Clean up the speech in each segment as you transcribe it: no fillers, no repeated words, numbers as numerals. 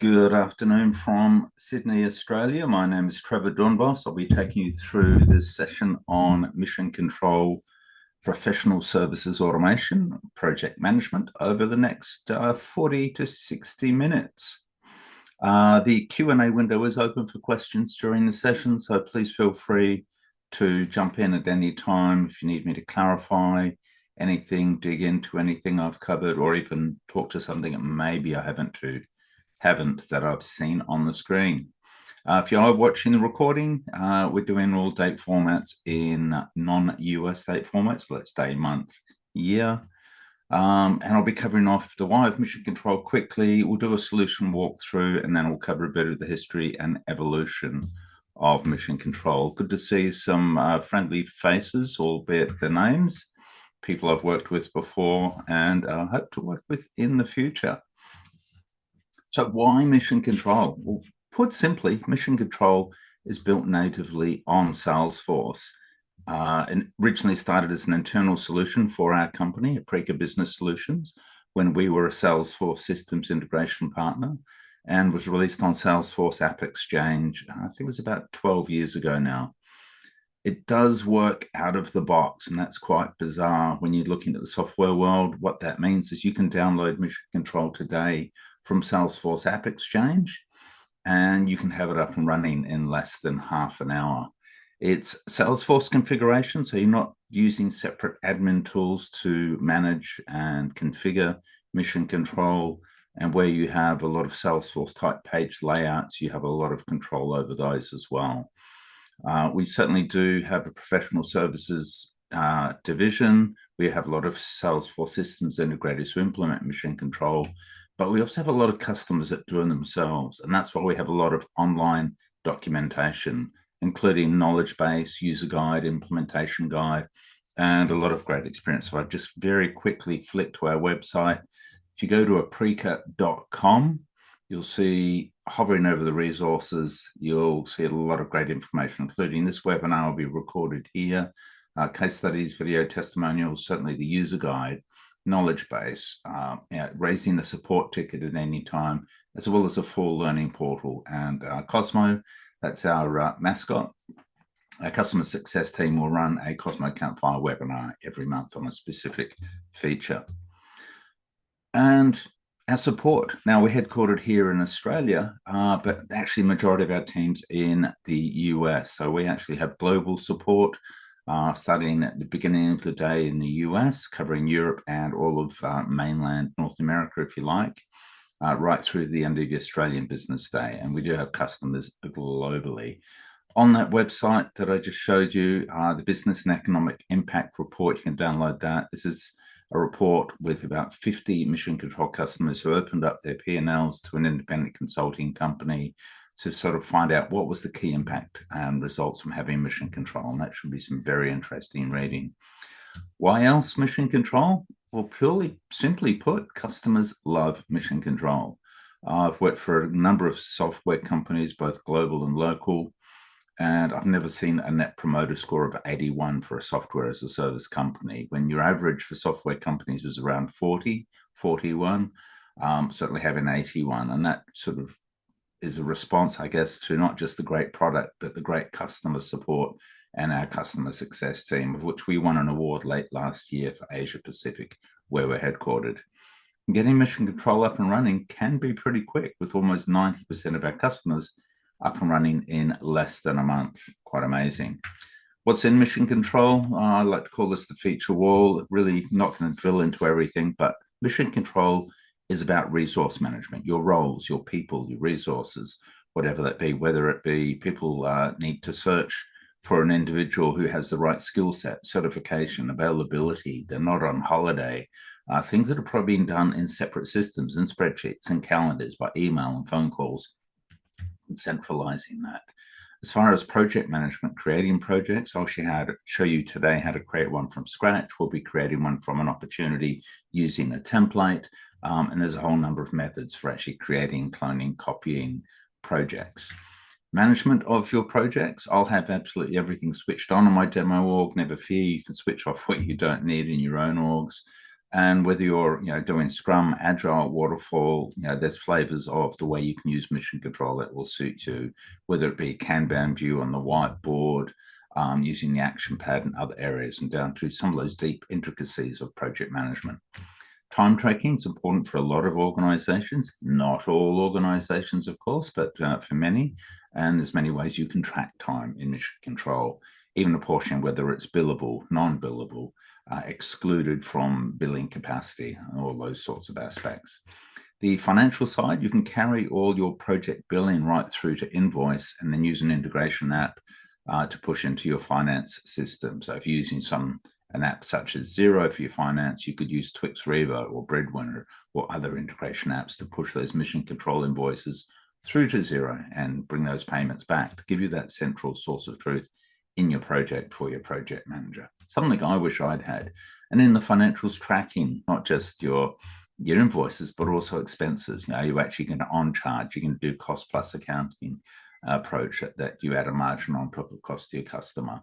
Good afternoon from Sydney, Australia. My name is Trevor Dunboss. I'll be taking you through this session on mission control, professional services automation, project management over the next 40 to 60 minutes. The Q&A window is open for questions during the session, so please feel free to jump in at any time if you need me to clarify anything, dig into anything I've covered, or even talk to something that maybe I haven't that I've seen on the screen. If you are watching the recording, we're doing all date formats in non-US date formats, let's day, month, year. And I'll be covering off the why of mission control quickly. We'll do a solution walkthrough, and then we'll cover a bit of the history and evolution of mission control. Good to see some friendly faces, albeit the names, people I've worked with before and hope to work with in the future. So why mission control? Well, put simply, mission control is built natively on Salesforce. And originally started as an internal solution for our company, Aprika Business Solutions, when we were a Salesforce systems integration partner, and was released on Salesforce App Exchange, I think it was about 12 years ago now. It does work out of the box, and that's quite bizarre when you're looking at the software world. What that means is you can download Mission Control today from Salesforce App Exchange, and you can have it up and running in less than half an hour. It's Salesforce configuration, so you're not using separate admin tools to manage and configure Mission Control. And where you have a lot of Salesforce type page layouts, you have a lot of control over those as well. We certainly do have a professional services division. We have a lot of Salesforce systems integrators who implement mission control, but we also have a lot of customers that do it themselves. And that's why we have a lot of online documentation, including knowledge base, user guide, implementation guide, and a lot of great experience. So I've just very quickly flicked to our website. If you go to aprika.com, you'll see hovering over the resources, you'll see a lot of great information, including this webinar will be recorded here, case studies, video testimonials, certainly the user guide, knowledge base, raising the support ticket at any time, as well as a full learning portal. And Cosmo, that's our mascot. Our customer success team will run a Cosmo Campfire webinar every month on a specific feature. And our support. Now, we're headquartered here in Australia, but actually majority of our team's in the US. So we actually have global support, starting at the beginning of the day in the US, covering Europe and all of mainland North America, if you like, right through to the end of the Australian business day. And we do have customers globally. On that website that I just showed you, the Business and Economic Impact Report, you can download that. This is a report with about 50 mission control customers who opened up their P&Ls to an independent consulting company to sort of find out what was the key impact and results from having mission control. And that should be some very interesting reading. Why else mission control? Well, purely simply put, customers love mission control. I've worked for a number of software companies, both global and local, and I've never seen a net promoter score of 81 for a software as a service company. When your average for software companies is around 40, 41, certainly having 81. And that sort of is a response, I guess, to not just the great product, but the great customer support and our customer success team, of which we won an award late last year for Asia Pacific, where we're headquartered. Getting mission control up and running can be pretty quick, with almost 90% of our customers up and running in less than a month. Quite amazing. What's in mission control? I like to call this the feature wall. Really not going to drill into everything, but mission control is about resource management, your roles, your people, your resources, whatever that be, whether it be people need to search for an individual who has the right skill set, certification, availability, they're not on holiday, things that are probably being done in separate systems and spreadsheets and calendars by email and phone calls, and centralizing that. As far as project management, creating projects, I'll show you today how to create one from scratch. We'll be creating one from an opportunity using a template. And there's a whole number of methods for actually creating, cloning, copying projects. Management of your projects, I'll have absolutely everything switched on my demo org. Never fear, you can switch off what you don't need in your own orgs. And whether you're, doing Scrum, Agile, Waterfall, there's flavors of the way you can use mission control that will suit you, whether it be Kanban view on the whiteboard, using the action pad and other areas, and down to some of those deep intricacies of project management. Time tracking is important for a lot of organizations, not all organizations, of course, but for many. And there's many ways you can track time in mission control, even a portion, whether it's billable, non-billable, excluded from billing capacity, all those sorts of aspects. The financial side, you can carry all your project billing right through to invoice and then use an integration app to push into your finance system. So if you're using an app such as Xero for your finance, you could use Twix Revo or Breadwinner or other integration apps to push those mission control invoices through to Xero and bring those payments back to give you that central source of truth in your project for your project manager. Something I wish I'd had. And in the financials tracking, not just your invoices, but also expenses. You're actually going to on charge, you're going to do cost plus accounting approach that you add a margin on top of cost to your customer.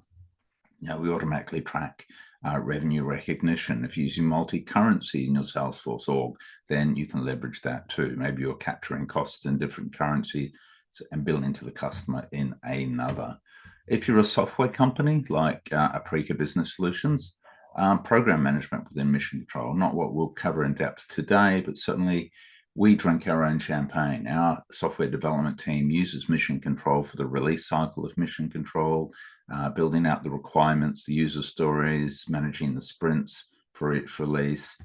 We automatically track revenue recognition. If you're using multi-currency in your Salesforce org, then you can leverage that too. Maybe you're capturing costs in different currencies and billing to the customer in another. If you're a software company like Aprika Business Solutions, program management within mission control, not what we'll cover in depth today, but certainly we drink our own champagne. Our software development team uses mission control for the release cycle of mission control, building out the requirements, the user stories, managing the sprints for each release,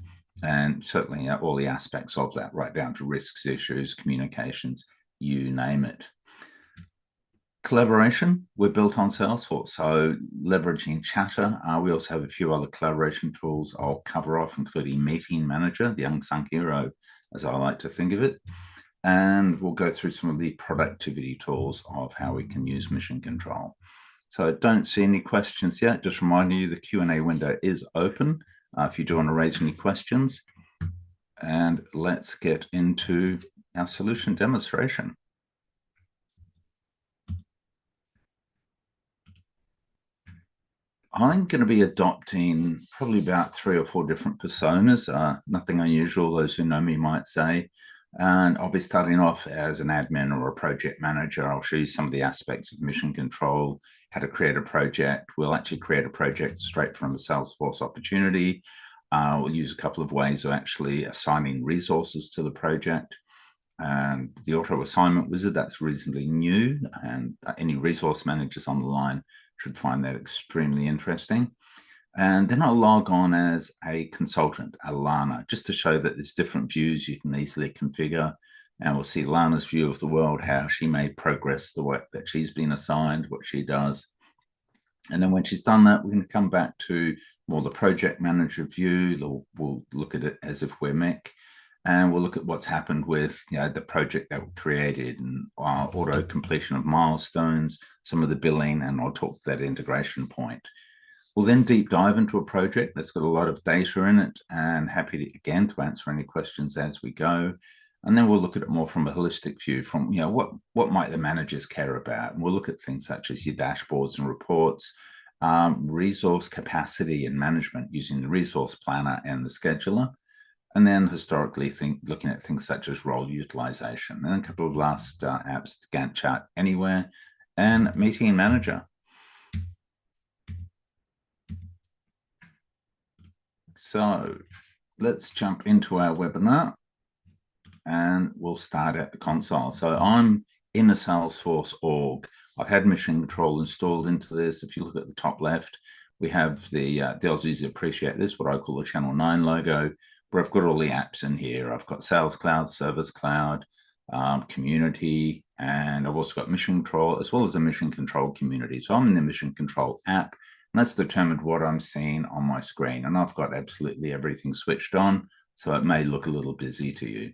and certainly all the aspects of that, right down to risks, issues, communications, you name it. Collaboration, we're built on Salesforce, so leveraging Chatter. We also have a few other collaboration tools I'll cover off, including Meeting Manager, the unsung hero, as I like to think of it. And we'll go through some of the productivity tools of how we can use mission control. So I don't see any questions yet. Just reminding you, the Q&A window is open if you do want to raise any questions. And let's get into our solution demonstration. I'm going to be adopting probably about 3 or 4 different personas, nothing unusual, those who know me might say. And I'll be starting off as an admin or a project manager. I'll show you some of the aspects of mission control, how to create a project. We'll actually create a project straight from a Salesforce opportunity. We'll use a couple of ways of actually assigning resources to the project. And the auto assignment wizard, that's reasonably new, and any resource managers on the line should find that extremely interesting. And then I'll log on as a consultant, a Lana, just to show that there's different views you can easily configure. And we'll see Lana's view of the world, how she may progress the work that she's been assigned, what she does. And then when she's done that, we're going to come back to more the project manager view. We'll look at it as if we're Mick. And we'll look at what's happened with the project that we created and auto completion of milestones, some of the billing, and I'll talk to that integration point. We'll then deep dive into a project that's got a lot of data in it, and happy again to answer any questions as we go. And then we'll look at it more from a holistic view, from what might the managers care about, and we'll look at things such as your dashboards and reports, resource capacity and management using the resource planner and the scheduler. And then historically looking at things such as role utilization, and a couple of last apps, Gantt Chart Anywhere and Meeting Manager. So let's jump into our webinar and we'll start at the console. So I'm in a Salesforce org. I've had mission control installed into this. If you look at the top left, we have the Aussies appreciate this, what I call the Channel 9 logo, where I've got all the apps in here. I've got Sales Cloud, Service Cloud, Community, and I've also got Mission Control, as well as a Mission Control Community. So I'm in the Mission Control app, and that's determined what I'm seeing on my screen. And I've got absolutely everything switched on, so it may look a little busy to you.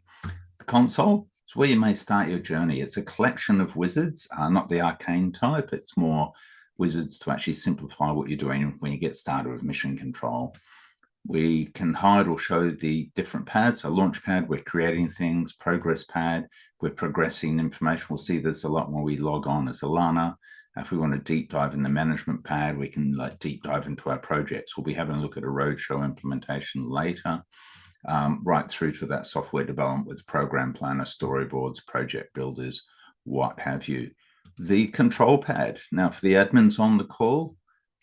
The console is where you may start your journey. It's a collection of wizards, not the arcane type. It's more wizards to actually simplify what you're doing when you get started with Mission Control. We can hide or show the different pads. So launch pad, we're creating things. Progress pad, we're progressing information. We'll see this a lot when we log on as Alana. If we want to deep dive in the management pad, we can like deep dive into our projects. We'll be having a look at a roadshow implementation later, right through to that software development with program planner, storyboards, project builders, what have you. The control pad. Now, for the admins on the call,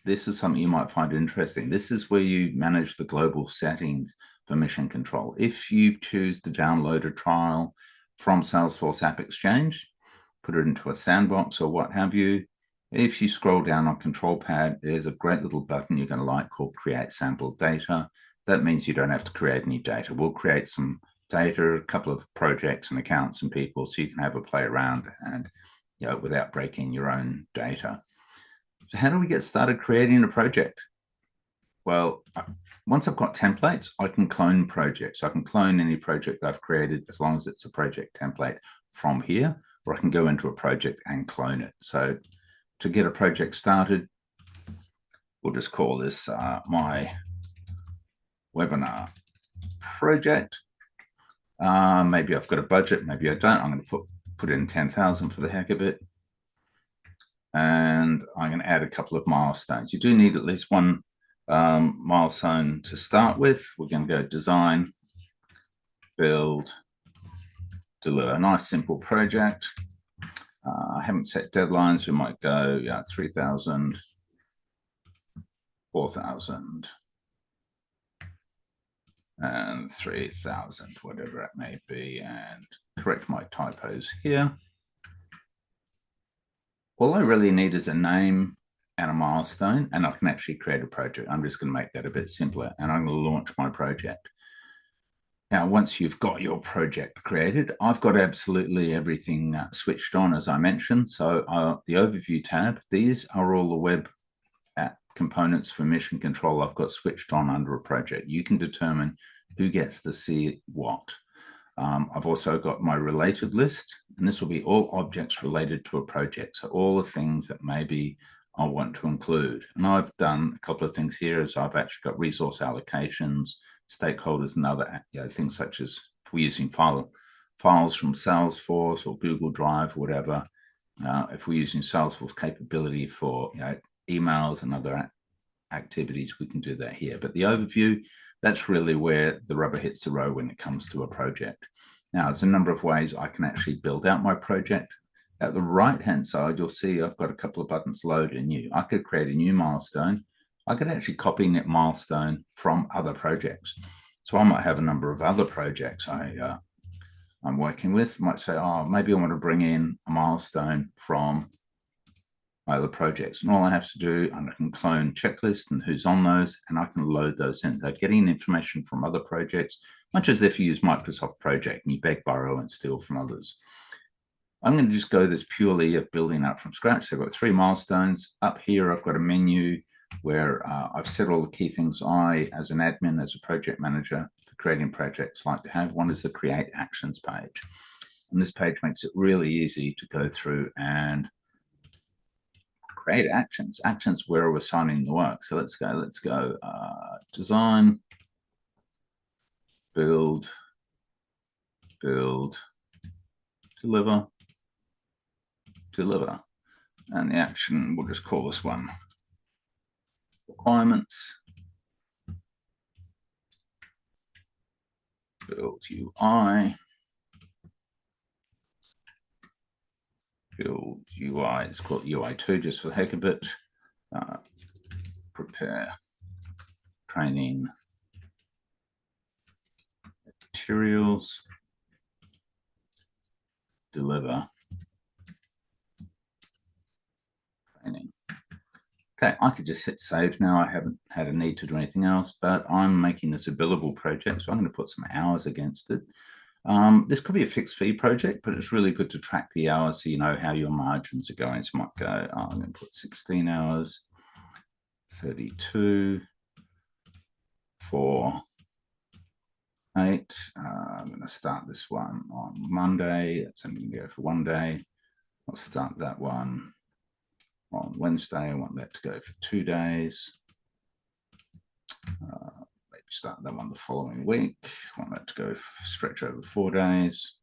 this is something you might find interesting. This is where you manage the global settings for mission control. If you choose to download a trial from Salesforce App Exchange, put it into a sandbox or what have you, if you scroll down on control pad, there's a great little button you're going to like called create sample data. That means you don't have to create any data. We'll create some data, a couple of projects and accounts and people, so you can have a play around and, you know, without breaking your own data. So how do we get started creating a project? Well, once I've got templates, I can clone projects. I can clone any project I've created as long as it's a project template from here, or I can go into a project and clone it. So to get a project started, we'll just call this my webinar project. Maybe I've got a budget, maybe I don't. I'm going to put in 10,000 for the heck of it. And I'm going to add a couple of milestones. You do need at least one milestone to start with. We're going to go design, build, deliver. A nice simple project. I haven't set deadlines. We might go 3,000, 4,000, and 3,000, whatever it may be, and correct my typos here. All I really need is a name and a milestone, and I can actually create a project. I'm just going to make that a bit simpler, and I'm going to launch my project. Now, once you've got your project created, I've got absolutely everything switched on, as I mentioned. So the overview tab, these are all the web app components for mission control I've got switched on under a project. You can determine who gets to see what. I've also got my related list, and this will be all objects related to a project. So all the things that maybe I want to include. And I've done a couple of things here as I've actually got resource allocations, stakeholders, and other things such as if we're using files from Salesforce or Google Drive, or whatever. If we're using Salesforce capability for emails and other activities, we can do that here. But the overview, that's really where the rubber hits the road when it comes to a project. Now, there's a number of ways I can actually build out my project. At the right-hand side, you'll see I've got a couple of buttons, load and new. I could create a new milestone. I could actually copy that milestone from other projects. So I might have a number of other projects I'm working with. I might say, oh, maybe I want to bring in a milestone from my other projects. And all I have to do, I can clone checklist and who's on those, and I can load those in. They're getting information from other projects, much as if you use Microsoft Project and you beg, borrow, and steal from others. I'm going to just go this purely of building up from scratch. So I've got 3 milestones. Up here, I've got a menu where I've set all the key things I, as an admin, as a project manager for creating projects, like to have. One is the Create Actions page. And this page makes it really easy to go through and create actions where we're assigning the work. So let's go design, build, deliver. And the action, we'll just call this one requirements, build UI, build UI, it's called UI2 just for the heck of it, prepare training materials, deliver training. Okay, I could just hit save now. I haven't had a need to do anything else, but I'm making this a billable project, so I'm going to put some hours against it. This could be a fixed fee project, but it's really good to track the hours so you know how your margins are going. So I might go, I'm going to put 16 hours, 32, 4, 8. I'm going to start this one on Monday. That's only going to go for 1 day. I'll start that one on Wednesday. I want that to go for 2 days. Maybe start that one the following week. I want that to go stretch over 4 days,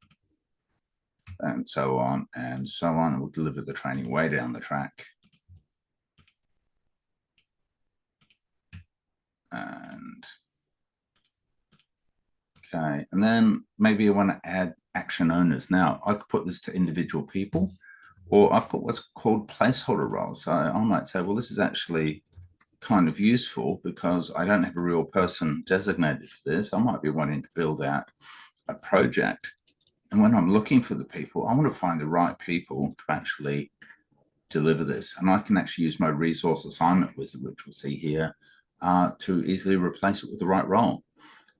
and so on and so on. We'll deliver the training way down the track. Okay, and then maybe I want to add action owners. Now, I could put this to individual people, or I've got what's called placeholder roles. So I might say, well, this is actually kind of useful because I don't have a real person designated for this. I might be wanting to build out a project. And when I'm looking for the people, I want to find the right people to actually deliver this. And I can actually use my resource assignment wizard, which we'll see here, to easily replace it with the right role.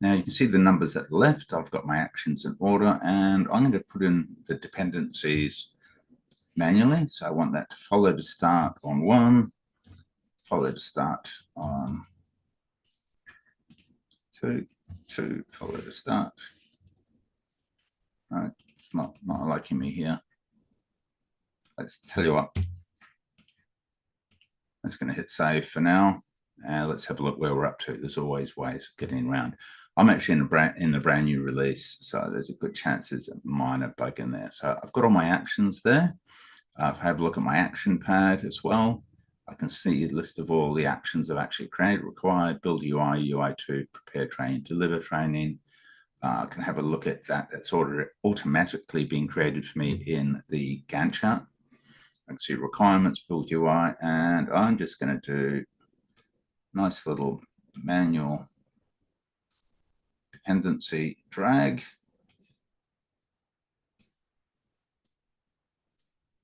Now you can see the numbers at the left. I've got my actions in order, and I'm going to put in the dependencies manually. So I want that to follow to start on 1, follow to start on 2, 2, follow to start. Right, it's not liking me here. Let's tell you what. I'm just going to hit save for now. Let's have a look where we're up to. There's always ways of getting around. I'm actually in the brand new release, so there's a good chance there's a minor bug in there. So I've got all my actions there. If I have a look at my action pad as well, I can see a list of all the actions I've actually created, required, build UI, UI2, prepare training, deliver training. I can have a look at that. That's automatically being created for me in the Gantt chart. I can see requirements, build UI, and I'm just going to do nice little manual dependency drag.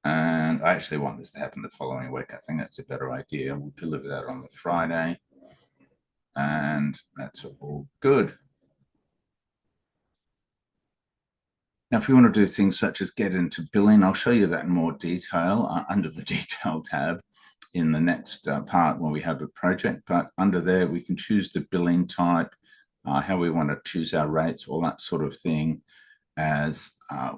And I actually want this to happen the following week. I think that's a better idea. We'll deliver that on the Friday. And that's all good. Now, if you want to do things such as get into billing, I'll show you that in more detail under the detail tab in the next part when we have a project. But under there, we can choose the billing type, how we want to choose our rates, all that sort of thing, as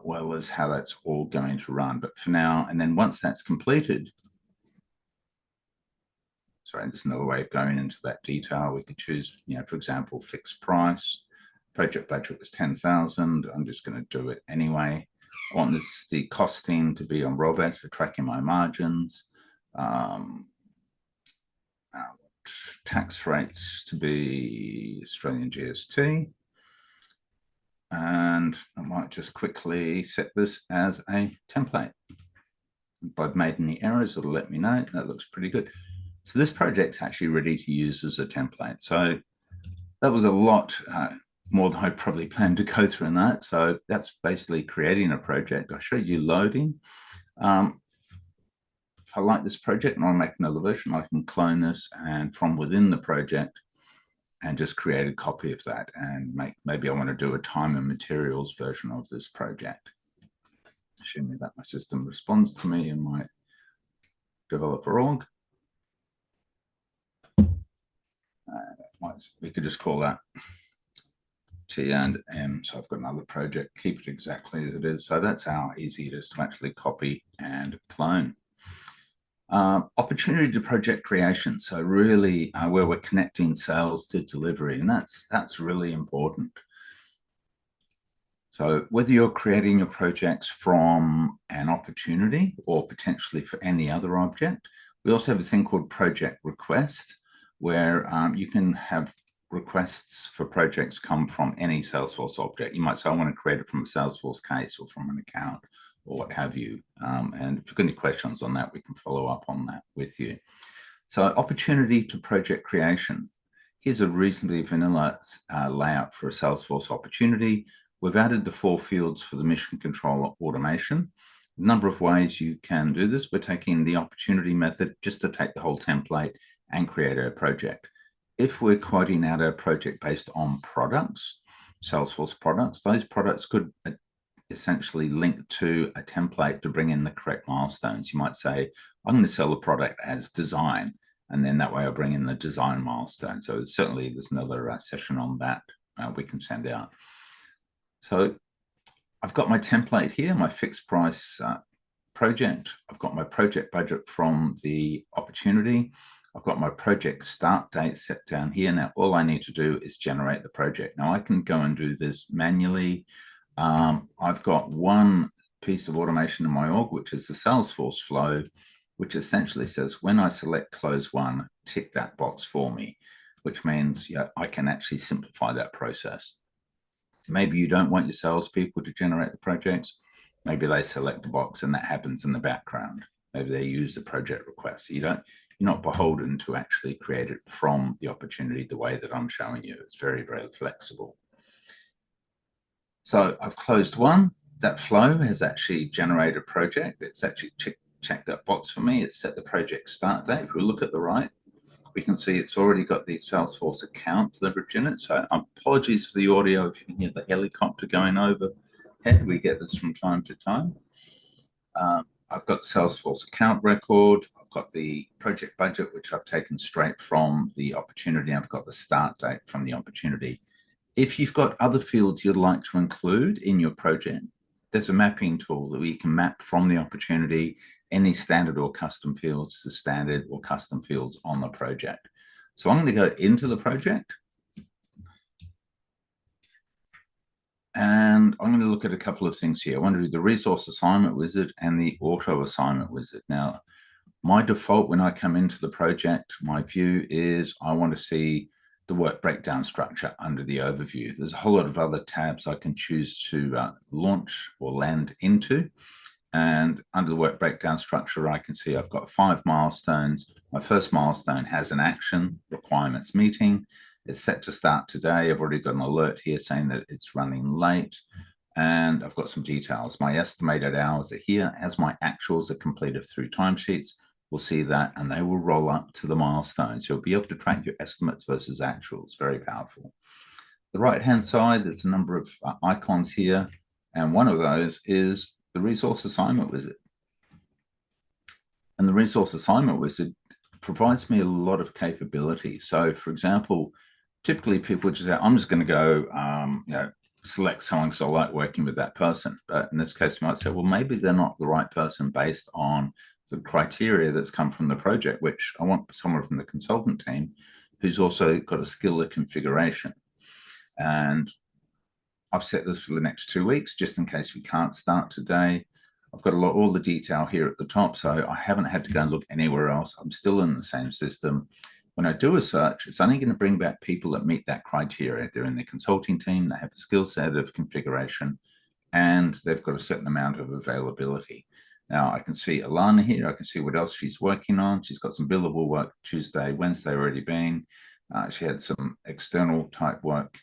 well as how that's all going to run. But for now, and then once that's completed, sorry, there's another way of going into that detail. We could choose, for example, fixed price. Project budget was 10,000. I'm just going to do it anyway. I want the costing to be on ROBAS for tracking my margins. Tax rates to be Australian GST. And I might just quickly set this as a template. If I've made any errors, it'll let me know. That looks pretty good. So this project's actually ready to use as a template. So that was a lot more than I probably planned to go through in that. So that's basically creating a project. I showed you loading. If I like this project and I make another version, I can clone this and from within the project and just create a copy of that and maybe I want to do a time and materials version of this project. Assuming that my system responds to me in my developer org. We could just call that T and M. So I've got another project, keep it exactly as it is. So that's how easy it is to actually copy and clone. Opportunity to project creation. So really where we're connecting sales to delivery, and that's really important. So whether you're creating your projects from an opportunity or potentially for any other object, we also have a thing called project request, where you can have requests for projects come from any Salesforce object. You might say, I want to create it from a Salesforce case or from an account or what have you. And if you've got any questions on that, we can follow up on that with you. So opportunity to project creation. Here's a reasonably vanilla layout for a Salesforce opportunity. We've added the 4 fields for the mission control automation. A number of ways you can do this. We're taking the opportunity method just to take the whole template and create a project. If we're quoting out a project based on products, Salesforce products, those products could essentially link to a template to bring in the correct milestones. You might say, I'm going to sell the product as design, and then that way I'll bring in the design milestone. So certainly there's another session on that we can send out. So I've got my template here, my fixed price project. I've got my project budget from the opportunity. I've got my project start date set down here. Now, all I need to do is generate the project. Now, I can go and do this manually. I've got one piece of automation in my org, which is the Salesforce flow, which essentially says when I select close one, tick that box for me, which means I can actually simplify that process. Maybe you don't want your salespeople to generate the projects. Maybe they select a box and that happens in the background. Maybe they use the project request. So you're not beholden to actually create it from the opportunity the way that I'm showing you. It's very, very flexible. So I've closed one. That flow has actually generated a project. It's actually checked that box for me. It's set the project start date. If we look at the right, we can see it's already got the Salesforce account leverage in it. So apologies for the audio if you can hear the helicopter going overhead. We get this from time to time. I've got Salesforce account record. I've got the project budget, which I've taken straight from the opportunity. I've got the start date from the opportunity. If you've got other fields you'd like to include in your project, there's a mapping tool that we can map from the opportunity any standard or custom fields to standard or custom fields on the project. So I'm going to go into the project and I'm going to look at a couple of things here. I want to do the resource assignment wizard and the auto assignment wizard. Now, my default when I come into the project, my view is I want to see the work breakdown structure under the overview. There's a whole lot of other tabs I can choose to launch or land into. And under the work breakdown structure, I can see I've got 5 milestones. My first milestone has an action requirements meeting. It's set to start today. I've already got an alert here saying that it's running late. And I've got some details. My estimated hours are here. As my actuals are completed through timesheets, we'll see that, and they will roll up to the milestones. You'll be able to track your estimates versus actuals. Very powerful. The right-hand side, there's a number of icons here, and one of those is the resource assignment wizard. And the resource assignment wizard provides me a lot of capability. So, for example, typically people just say, I'm just going to go, select someone because I like working with that person. But in this case, you might say, well, maybe they're not the right person based on the criteria that's come from the project, which I want someone from the consultant team who's also got a skill of configuration. And I've set this for the next 2 weeks, just in case we can't start today. I've got all the detail here at the top, so I haven't had to go and look anywhere else. I'm still in the same system. When I do a search, it's only going to bring back people that meet that criteria. They're in the consulting team, they have a skill set of configuration, and they've got a certain amount of availability. Now, I can see Alana here. I can see what else she's working on. She's got some billable work Tuesday, Wednesday already been. She had some external type work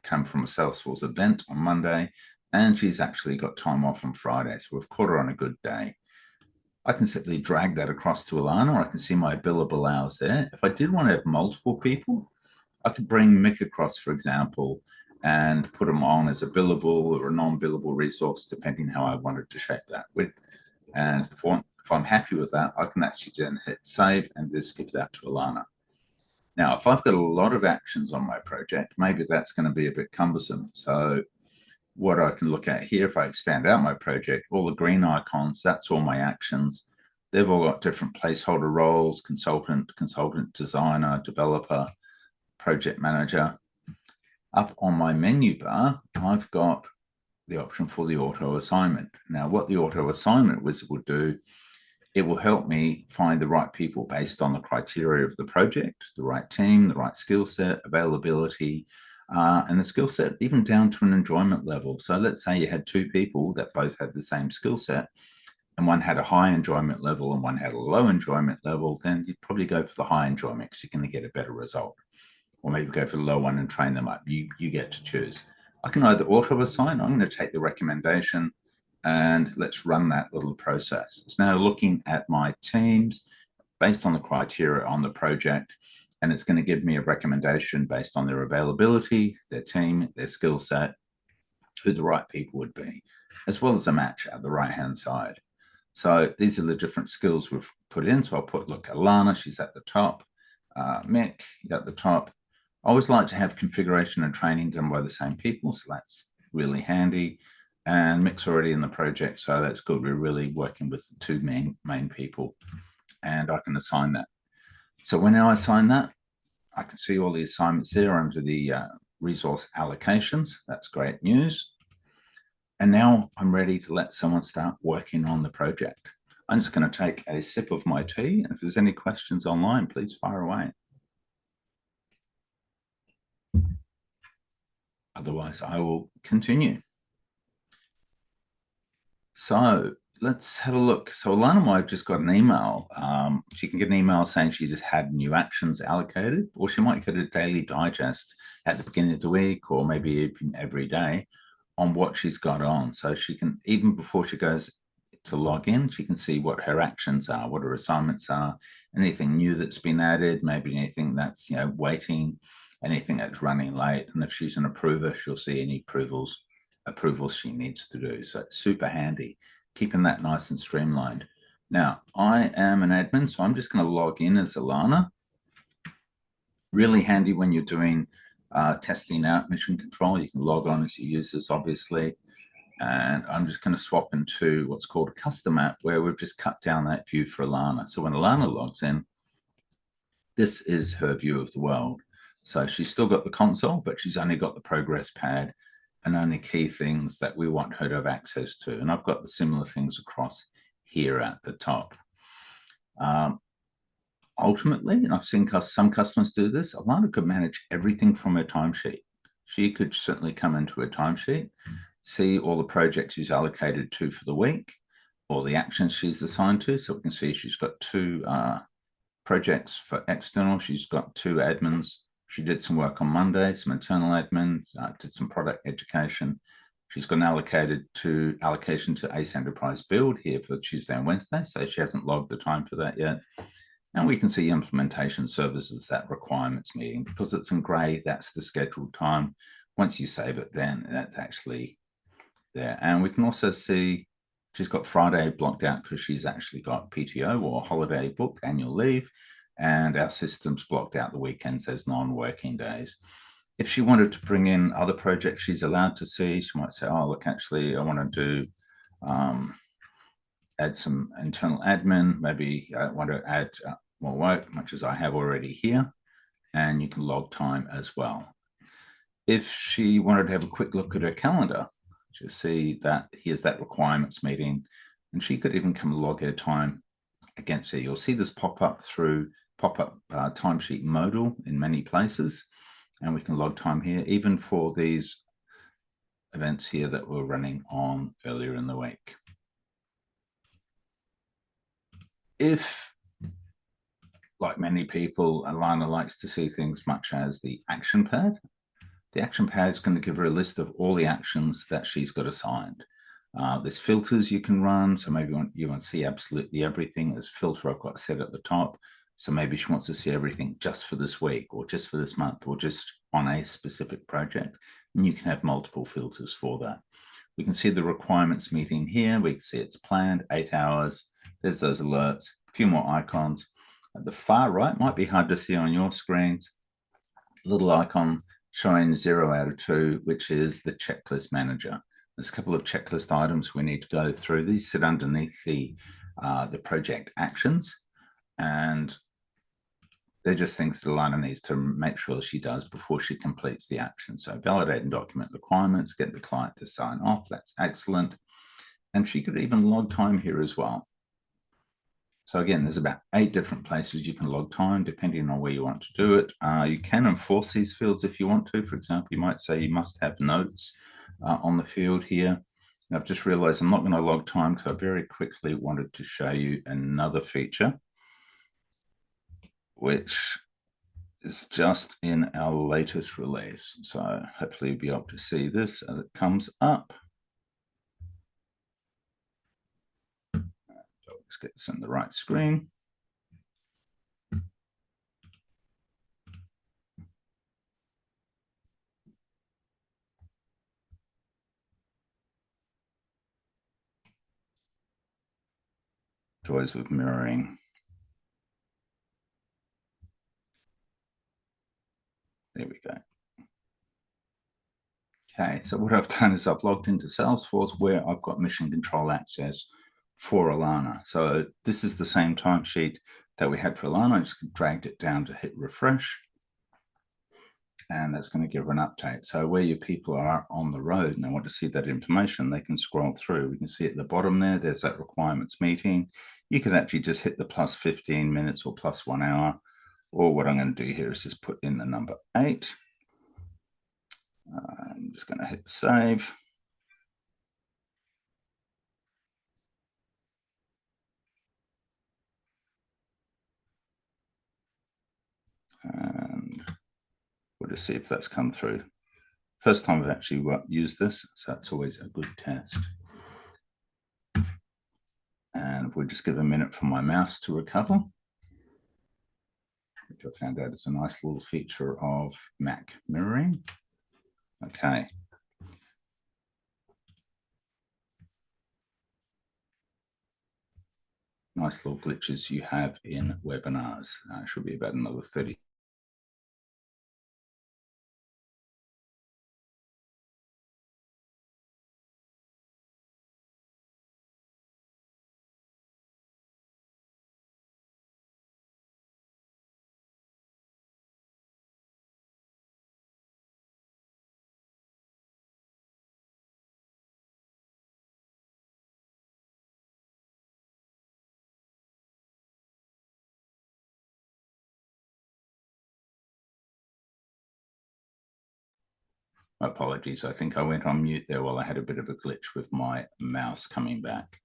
come from a Salesforce event on Monday, and she's actually got time off on Friday. So we've caught her on a good day. I can simply drag that across to Alana, or I can see my billable hours there. If I did want to have multiple people, I could bring Mick across, for example, and put them on as a billable or a non-billable resource, depending how I wanted to shape that. And if I'm happy with that, I can actually then hit save and just give that to Alana. Now, if I've got a lot of actions on my project, maybe that's going to be a bit cumbersome. So what I can look at here, if I expand out my project, all the green icons, that's all my actions. They've all got different placeholder roles: consultant, designer, developer, project manager. Up on my menu bar, I've got the option for the auto assignment. Now, what the auto assignment wizard will do, it will help me find the right people based on the criteria of the project, the right team, the right skill set, availability, and the skill set, even down to an enjoyment level. So let's say you had 2 people that both had the same skill set, and one had a high enjoyment level and one had a low enjoyment level, then you'd probably go for the high enjoyment because you're going to get a better result. Or maybe go for the low one and train them up. You get to choose. I can either auto assign. I'm going to take the recommendation and let's run that little process. It's now looking at my teams based on the criteria on the project, and it's going to give me a recommendation based on their availability, their team, their skill set, who the right people would be, as well as a match at the right-hand side. So these are the different skills we've put in. So I'll put, look, Alana, she's at the top. Mick, at the top. I always like to have configuration and training done by the same people, so that's really handy. And Mick's already in the project, so that's good. We're really working with the 2 main people, and I can assign that. So when I assign that, I can see all the assignments there under the resource allocations. That's great news. And now I'm ready to let someone start working on the project. I'm just going to take a sip of my tea, and if there's any questions online, please fire away. Otherwise, I will continue. So let's have a look. So Alana might have just got an email. She can get an email saying she just had new actions allocated, or she might get a daily digest at the beginning of the week, or maybe even every day on what she's got on. So she can, even before she goes to log in, she can see what her actions are, what her assignments are, anything new that's been added, maybe anything that's, waiting, anything that's running late. And if she's an approver, she'll see any approvals she needs to do. So it's super handy, keeping that nice and streamlined. Now, I am an admin, so I'm just going to log in as Alana. Really handy when you're doing testing out mission control. You can log on as your users, obviously. And I'm just going to swap into what's called a custom app, where we've just cut down that view for Alana. So when Alana logs in, this is her view of the world. So she's still got the console, but she's only got the progress pad and only key things that we want her to have access to. And I've got the similar things across here at the top. Ultimately, and I've seen some customers do this, Alana could manage everything from her timesheet. She could certainly come into her timesheet, see all the projects she's allocated to for the week, or the actions she's assigned to. So we can see she's got 2 projects for external. She's got 2 admins. She did some work on Monday, some internal admin, did some product education. She's got an allocation to Ace Enterprise Build here for Tuesday and Wednesday. So she hasn't logged the time for that yet. And we can see implementation services, that requirements meeting. Because it's in gray, that's the scheduled time. Once you save it, then that's actually there. And we can also see she's got Friday blocked out because she's actually got PTO or holiday booked, annual leave. And our system's blocked out the weekends as non-working days. If she wanted to bring in other projects she's allowed to see, she might say, oh, look, actually, I want to do add some internal admin. Maybe I want to add more work, much as I have already here. And you can log time as well. If she wanted to have a quick look at her calendar, she'll see that here's that requirements meeting. And she could even come log her time against it. You'll see this pop up timesheet modal in many places. And we can log time here, even for these events here that we're running on earlier in the week. If, like many people, Alana likes to see things much as the action pad. The action pad is going to give her a list of all the actions that she's got assigned. There's filters you can run. So maybe you want to see absolutely everything. There's filter I've got set at the top. So maybe she wants to see everything just for this week, or just for this month, or just on a specific project. And you can have multiple filters for that. We can see the requirements meeting here. We can see it's planned 8 hours. There's those alerts, a few more icons. At the far right, might be hard to see on your screens, little icon showing 0 out of 2, which is the checklist manager. There's a couple of checklist items we need to go through. These sit underneath the project actions, and they're just things that Alana needs to make sure she does before she completes the action. So validate and document requirements, get the client to sign off. That's excellent. And she could even log time here as well. So again, there's about 8 different places you can log time, depending on where you want to do it. You can enforce these fields if you want to. For example, you might say you must have notes on the field here. And I've just realized I'm not going to log time because I very quickly wanted to show you another feature, which is just in our latest release. So hopefully you'll be able to see this as it comes up. So let's get this on the right screen. Joys with mirroring. There we go. Okay, so what I've done is I've logged into Salesforce, where I've got mission control access for Alana. So this is the same timesheet that we had for Alana. I just dragged it down to hit refresh. And that's going to give her an update. So where your people are on the road and they want to see that information, they can scroll through. We can see at the bottom there's that requirements meeting. You can actually just hit the plus 15 minutes or plus 1 hour. Or what I'm going to do here is just put in the number 8. And just going to hit save. And we'll just see if that's come through. First time I've actually used this, so that's always a good test. And we'll just give a minute for my mouse to recover, which I found out is a nice little feature of Mac mirroring. Okay. Nice little glitches you have in webinars. Should be about another 30. Apologies, I think I went on mute there while I had a bit of a glitch with my mouse coming back.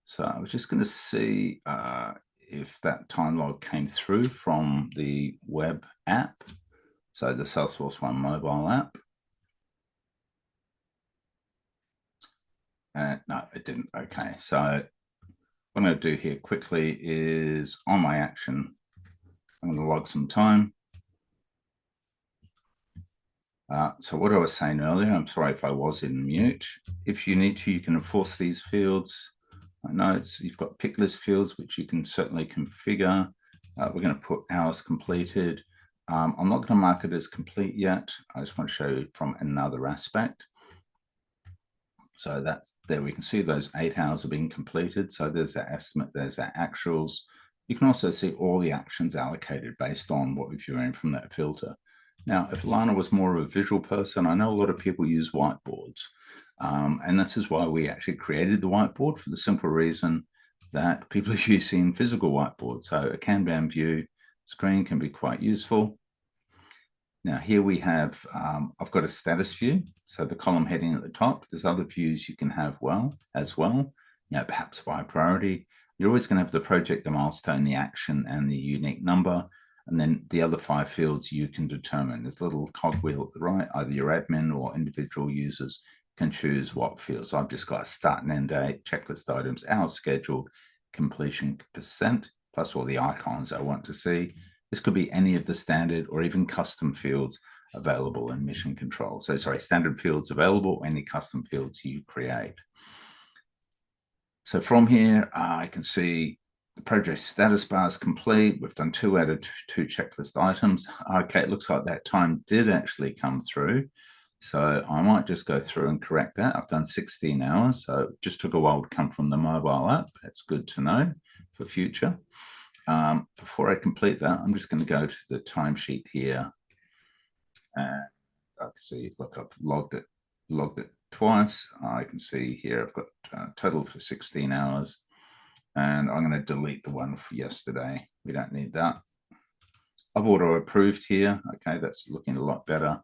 So I was just going to see if that time log came through from the web app, so the Salesforce One mobile app. No, it didn't. Okay, so what I'm going to do here quickly is on my action, I'm going to log some time. So what I was saying earlier, I'm sorry if I was in mute. If you need to, you can enforce these fields. I know you've got pick list fields, which you can certainly configure. We're going to put hours completed. I'm not going to mark it as complete yet. I just want to show you from another aspect. So that's there. We can see those 8 hours are being completed. So there's that estimate. There's that actuals. You can also see all the actions allocated based on what we're viewing from that filter. Now, if Lana was more of a visual person, I know a lot of people use whiteboards. And this is why we actually created the whiteboard, for the simple reason that people are using physical whiteboards. So a Kanban view screen can be quite useful. Now here we have, I've got a status view. So the column heading at the top, there's other views you can have as well, perhaps by priority. You're always going to have the project, the milestone, the action, and the unique number. And then the other 5 fields you can determine. There's a little cogwheel at the right, either your admin or individual users can choose what fields. I've just got a start and end date, checklist items, hours scheduled, completion percent, plus all the icons I want to see. This could be any of the standard or even custom fields available in Mission Control. So sorry, standard fields available, any custom fields you create. So from here, I can see the project status bar is complete. We've done 2 out of 2 checklist items. Okay, it looks like that time did actually come through. So I might just go through and correct that. I've done 16 hours, so it just took a while to come from the mobile app. That's good to know for future. Before I complete that, I'm just going to go to the timesheet here. And I can see, look, I've logged it twice. I can see here I've got a total for 16 hours. And I'm going to delete the one for yesterday. We don't need that. I've auto approved here. Okay, that's looking a lot better.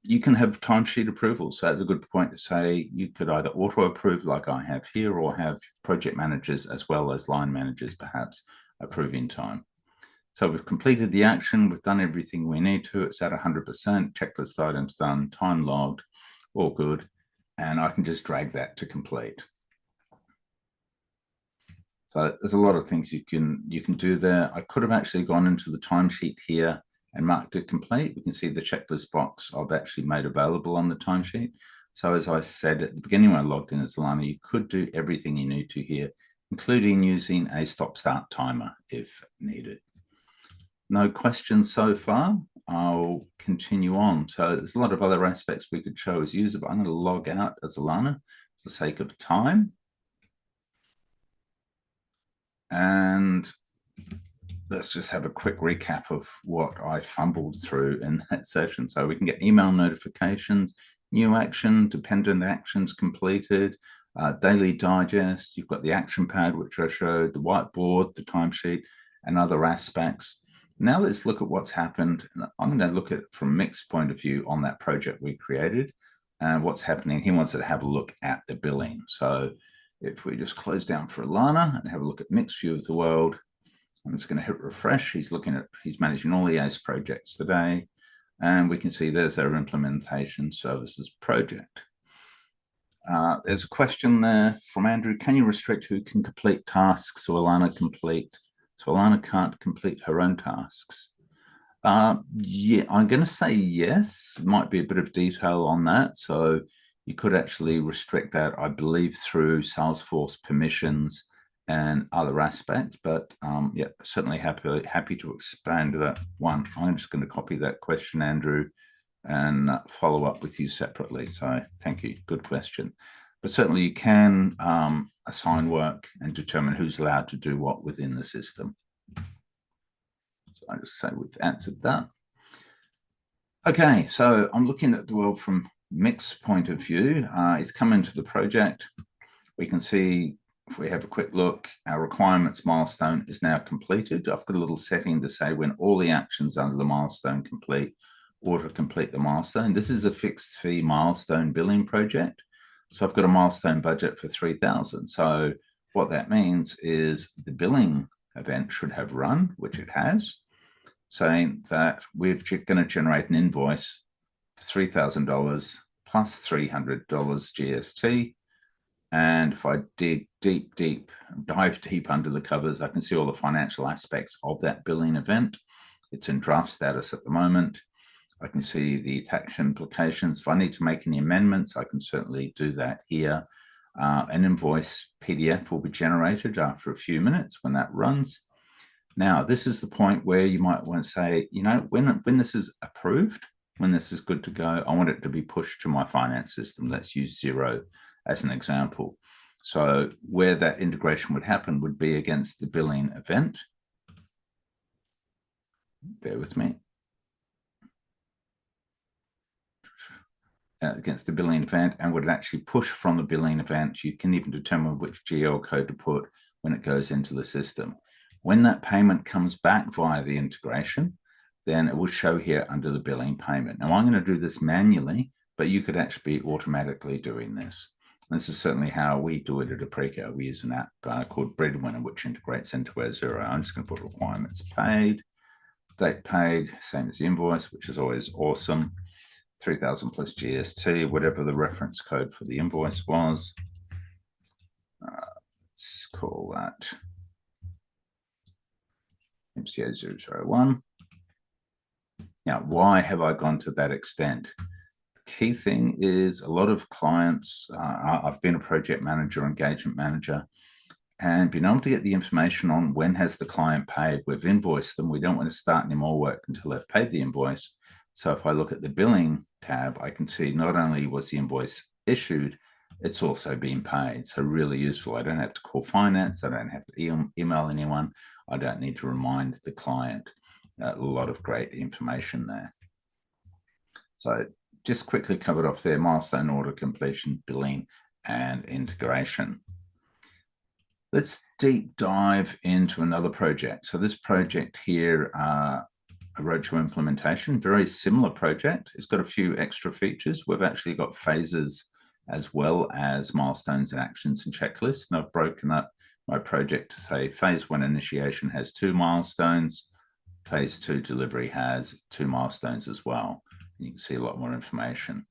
You can have timesheet approval. So that's a good point to say. You could either auto approve like I have here, or have project managers as well as line managers perhaps approve in time. So we've completed the action. We've done everything we need to. It's at 100%. Checklist items done. Time logged. All good. And I can just drag that to complete. So there's a lot of things you can do there. I could have actually gone into the timesheet here and marked it complete. We can see the checklist box I've actually made available on the timesheet. So as I said at the beginning when I logged in as Lana, you could do everything you need to here, including using a stop-start timer if needed. No questions so far. I'll continue on. So there's a lot of other aspects we could show as user, but I'm going to log out as Alana for the sake of time. And let's just have a quick recap of what I fumbled through in that session. So we can get email notifications, new action, dependent actions completed, daily digest. You've got the action pad, which I showed, the whiteboard, the timesheet, and other aspects. Now let's look at what's happened. I'm going to look at it from Mick's point of view on that project we created and what's happening. He wants to have a look at the billing. So if we just close down for Alana and have a look at Mick's view of the world, I'm just going to hit refresh. He's managing all the ACE projects today. And we can see there's our implementation services project. There's a question there from Andrew. Can you restrict who can complete tasks so Alana can't complete her own tasks? Yeah, I'm going to say yes. Might be a bit of detail on that. So you could actually restrict that, I believe, through Salesforce permissions and other aspects. But yeah, certainly happy to expand that one. I'm just going to copy that question, Andrew, and follow up with you separately. So thank you. Good question. But certainly you can assign work and determine who's allowed to do what within the system. So I just say we've answered that. Okay, so I'm looking at the world from Mick's point of view. He's come into the project. We can see, if we have a quick look, our requirements milestone is now completed. I've got a little setting to say when all the actions under the milestone complete, or to complete the milestone. This is a fixed fee milestone billing project. So I've got a milestone budget for 3,000. So what that means is the billing event should have run, which it has, saying that we're going to generate an invoice for $3,000 plus $300 GST. And if I dive deep under the covers, I can see all the financial aspects of that billing event. It's in draft status at the moment. I can see the tax implications. If I need to make any amendments, I can certainly do that here. An invoice PDF will be generated after a few minutes when that runs. Now, this is the point where you might want to say, you know, when this is approved, when this is good to go, I want it to be pushed to my finance system. Let's use Xero as an example. So where that integration would happen would be against the billing event. Bear with me. Against the billing event, and would actually push from the billing event. You can even determine which GL code to put when it goes into the system. When that payment comes back via the integration, then it will show here under the billing payment. Now I'm going to do this manually, but you could actually be automatically doing this. This is certainly how we do it at Aprica. We use an app called Breadwinner, which integrates into our Xero. I'm just going to put requirements paid, date paid, same as the invoice, which is always awesome. 3,000 plus GST, whatever the reference code for the invoice was. Let's call that MCA 001. Now, why have I gone to that extent? The key thing is a lot of clients, I've been a project manager, engagement manager, and being able to get the information on when has the client paid. We've invoiced them. We don't want to start any more work until they've paid the invoice. So if I look at the billing tab, I can see not only was the invoice issued, it's also being paid. So really useful. I don't have to call finance. I don't have to email anyone. I don't need to remind the client. A lot of great information there. So just quickly covered off there, milestone order completion, billing, and integration. Let's deep dive into another project. So this project here, a roadshow implementation, very similar project. It's got a few extra features. We've actually got phases as well as milestones and actions and checklists. And I've broken up my project to say phase 1 initiation has 2 milestones. Phase 2 delivery has 2 milestones as well. You can see a lot more information.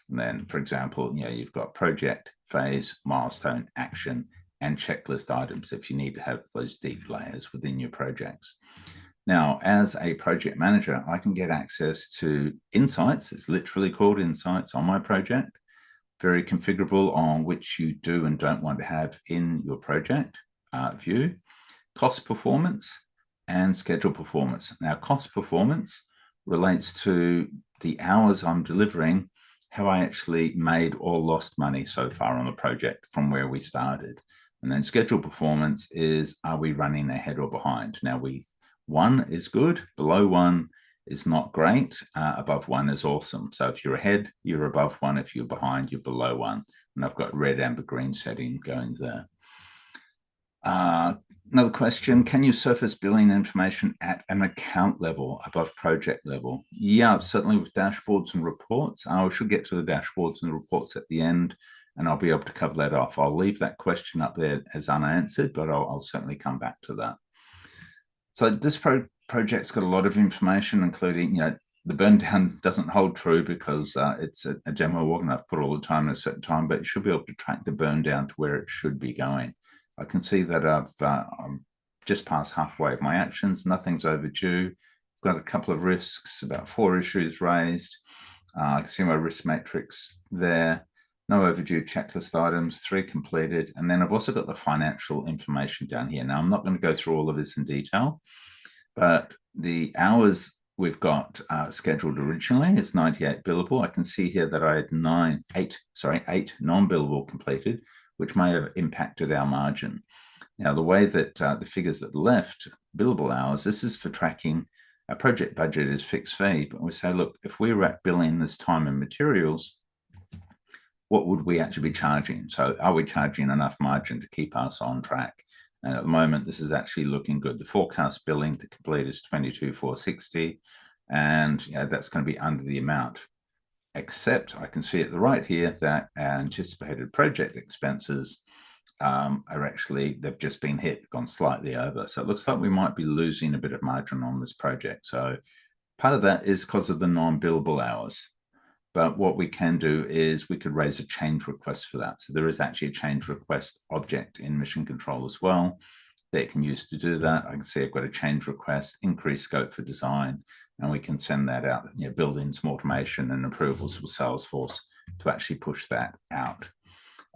And then, for example, you've got project, phase, milestone, action, and checklist items if you need to have those deep layers within your projects. Now, as a project manager, I can get access to insights. It's literally called insights on my project, very configurable on which you do and don't want to have in your project view, cost performance, and schedule performance. Now, cost performance relates to the hours I'm delivering, have I actually made or lost money so far on the project from where we started. And then schedule performance is, are we running ahead or behind? Now, 1 is good, below 1 is not great, above 1 is awesome. So if you're ahead, you're above 1. If you're behind, you're below 1. And I've got red, amber, green setting going there. Another question, can you surface billing information at an account level above project level? Yeah, certainly with dashboards and reports. We should get to the dashboards and reports at the end, and I'll be able to cover that off. I'll leave that question up there as unanswered, but I'll certainly come back to that. So this project's got a lot of information, including, the burn down doesn't hold true because it's a demo org and I've put all the time at a certain time, but you should be able to track the burn down to where it should be going. I can see that I'm just past halfway of my actions. Nothing's overdue. I've got a couple of risks, about 4 issues raised. I can see my risk matrix there. No overdue checklist items, 3 completed. And then I've also got the financial information down here. Now, I'm not going to go through all of this in detail, but the hours we've got scheduled originally is 98 billable. I can see here that I had 8 non-billable completed, which may have impacted our margin. Now, the way that the figures that left, billable hours, this is for tracking. Our project budget is fixed fee, but we say, look, if we were at billing this time and materials, what would we actually be charging? So are we charging enough margin to keep us on track? And at the moment, this is actually looking good. The forecast billing to complete is 22,460, and that's going to be under the amount. Except I can see at the right here that our anticipated project expenses are actually, they've just been hit, gone slightly over. So it looks like we might be losing a bit of margin on this project. So part of that is because of the non-billable hours. But what we can do is we could raise a change request for that. So there is actually a change request object in Mission Control as well that you can use to do that. I can see I've got a change request, increase scope for design, and we can send that out, build in some automation and approvals for Salesforce to actually push that out.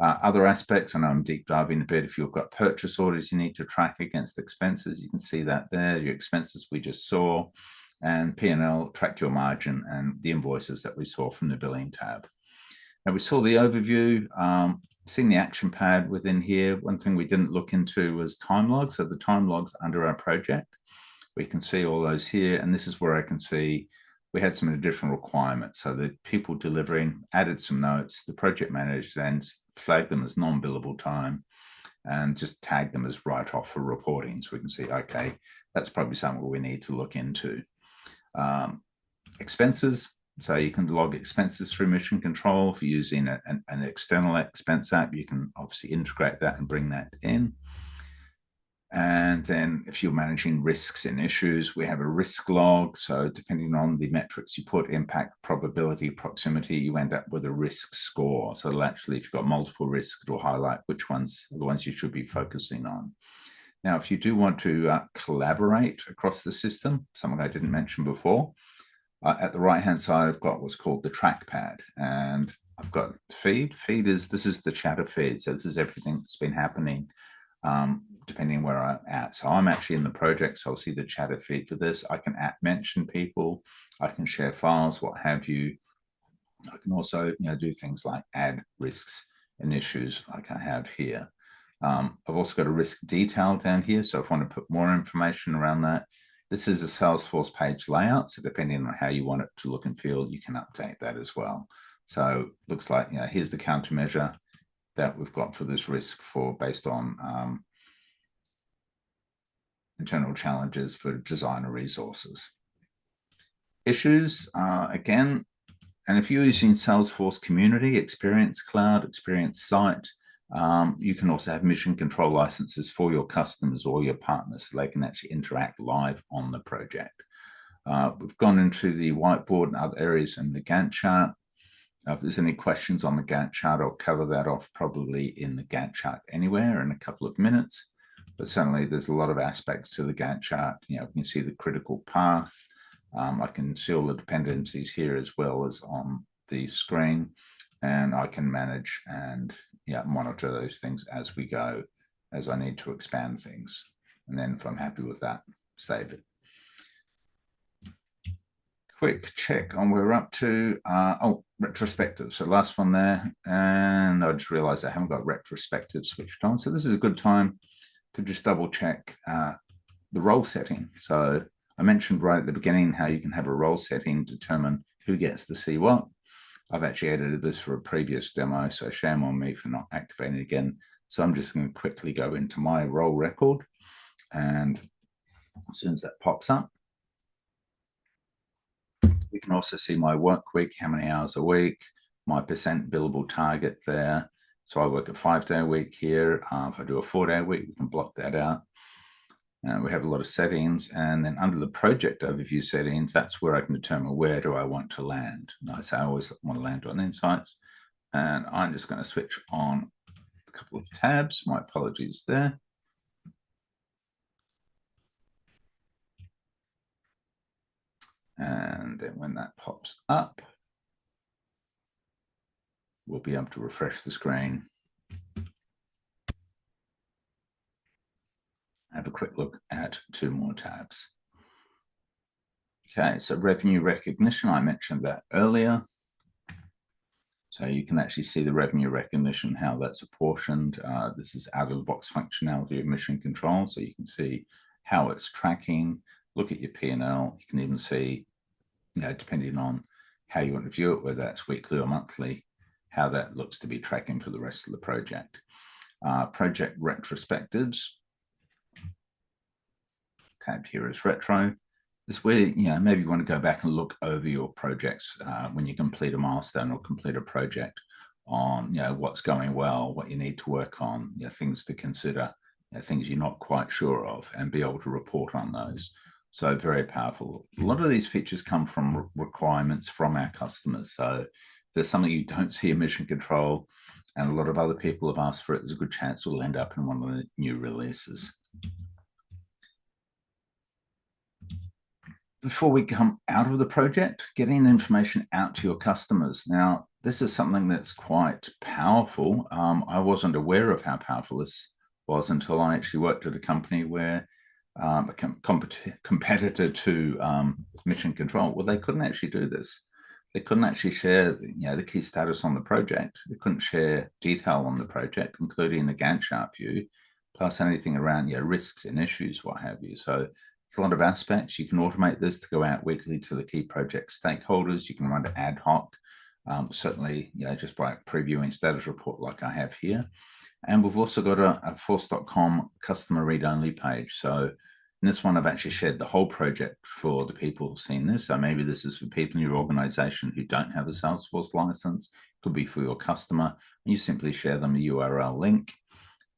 Other aspects, I know I'm deep diving a bit. If you've got purchase orders you need to track against expenses, you can see that there, your expenses we just saw, and P&L, track your margin, and the invoices that we saw from the billing tab. Now we saw the overview, seeing the action pad within here. One thing we didn't look into was time logs. So the time logs under our project, we can see all those here. And this is where I can see we had some additional requirements. So the people delivering added some notes, the project manager then flagged them as non-billable time and just tagged them as write-off for reporting. So we can see, okay, that's probably something we need to look into. Expenses, so you can log expenses through Mission Control. If you're using an external expense app, you can obviously integrate that and bring that in. And then if you're managing risks and issues, we have a risk log. So depending on the metrics you put, impact, probability, proximity, you end up with a risk score. So actually, if you've got multiple risks, it'll highlight which ones are the ones you should be focusing on. Now, if you do want to collaborate across the system, something I didn't mention before, at the right-hand side, I've got what's called the trackpad, and I've got feed. This is the chatter feed. So this is everything that's been happening, depending where I'm at. So I'm actually in the project, so I'll see the chatter feed for this. I can mention people, I can share files, what have you. I can also, do things like add risks and issues like I have here. I've also got a risk detail down here. So if I want to put more information around that, this is a Salesforce page layout. So depending on how you want it to look and feel, you can update that as well. So looks like, here's the countermeasure that we've got for this risk based on internal challenges for designer resources. Issues, again, and if you're using Salesforce Community, Experience Cloud, Experience Site, you can also have Mission Control licenses for your customers or your partners so they can actually interact live on the project. We've gone into the whiteboard and other areas in the Gantt chart. If there's any questions on the Gantt chart, I'll cover that off probably in the Gantt chart anywhere in a couple of minutes. But certainly there's a lot of aspects to the Gantt chart. You can see the critical path. I can see all the dependencies here as well as on the screen, and I can manage and monitor those things as we go, as I need to expand things. And then if I'm happy with that, save it. Quick check on where we're up to. Retrospective. So last one there, and I just realized I haven't got retrospective switched on. So this is a good time to just double check the role setting. So I mentioned right at the beginning how you can have a role setting determine who gets to see what. I've actually edited this for a previous demo, so shame on me for not activating it again. So I'm just going to quickly go into my role record. And as soon as that pops up, we can also see my work week, how many hours a week, my percent billable target there. So I work a 5-day week here. If I do a 4-day week, we can block that out. We have a lot of settings, and then under the project overview settings, that's where I can determine where do I want to land. So I always want to land on insights, and I'm just going to switch on a couple of tabs. My apologies there. And then when that pops up, we'll be able to refresh the screen. Have a quick look at 2 more tabs. Okay, so revenue recognition, I mentioned that earlier. So you can actually see the revenue recognition, how that's apportioned. This is out-of-the-box functionality of Mission Control, so you can see how it's tracking, look at your P&L. You can even see, depending on how you want to view it, whether that's weekly or monthly, how that looks to be tracking for the rest of the project. Project retrospectives. Tab here is retro. This is where, maybe you want to go back and look over your projects when you complete a milestone or complete a project on, what's going well, what you need to work on, things to consider, things you're not quite sure of, and be able to report on those. So very powerful. A lot of these features come from requirements from our customers. So if there's something you don't see in Mission Control and a lot of other people have asked for it, there's a good chance it will end up in one of the new releases. Before we come out of the project, getting information out to your customers. Now, this is something that's quite powerful. I wasn't aware of how powerful this was until I actually worked at a company where a competitor to Mission Control, well, they couldn't actually do this. They couldn't actually share, the key status on the project. They couldn't share detail on the project, including the Gantt chart view, plus anything around risks and issues, what have you. So it's a lot of aspects. You can automate this to go out weekly to the key project stakeholders. You can run it ad hoc, certainly, just by previewing status report like I have here. And we've also got a Force.com customer read-only page. So in this one, I've actually shared the whole project for the people seeing this. So maybe this is for people in your organization who don't have a Salesforce license. It could be for your customer. You simply share them a URL link.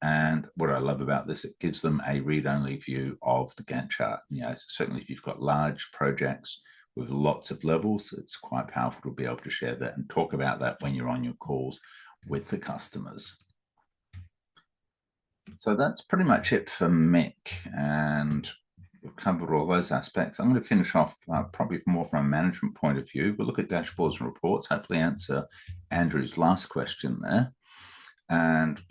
And what I love about this, it gives them a read-only view of the Gantt chart. Certainly if you've got large projects with lots of levels, it's quite powerful to be able to share that and talk about that when you're on your calls with the customers. So that's pretty much it for Mick, and we've covered all those aspects. I'm going to finish off probably more from a management point of view. We'll look at dashboards and reports, hopefully answer Andrew's last question there. And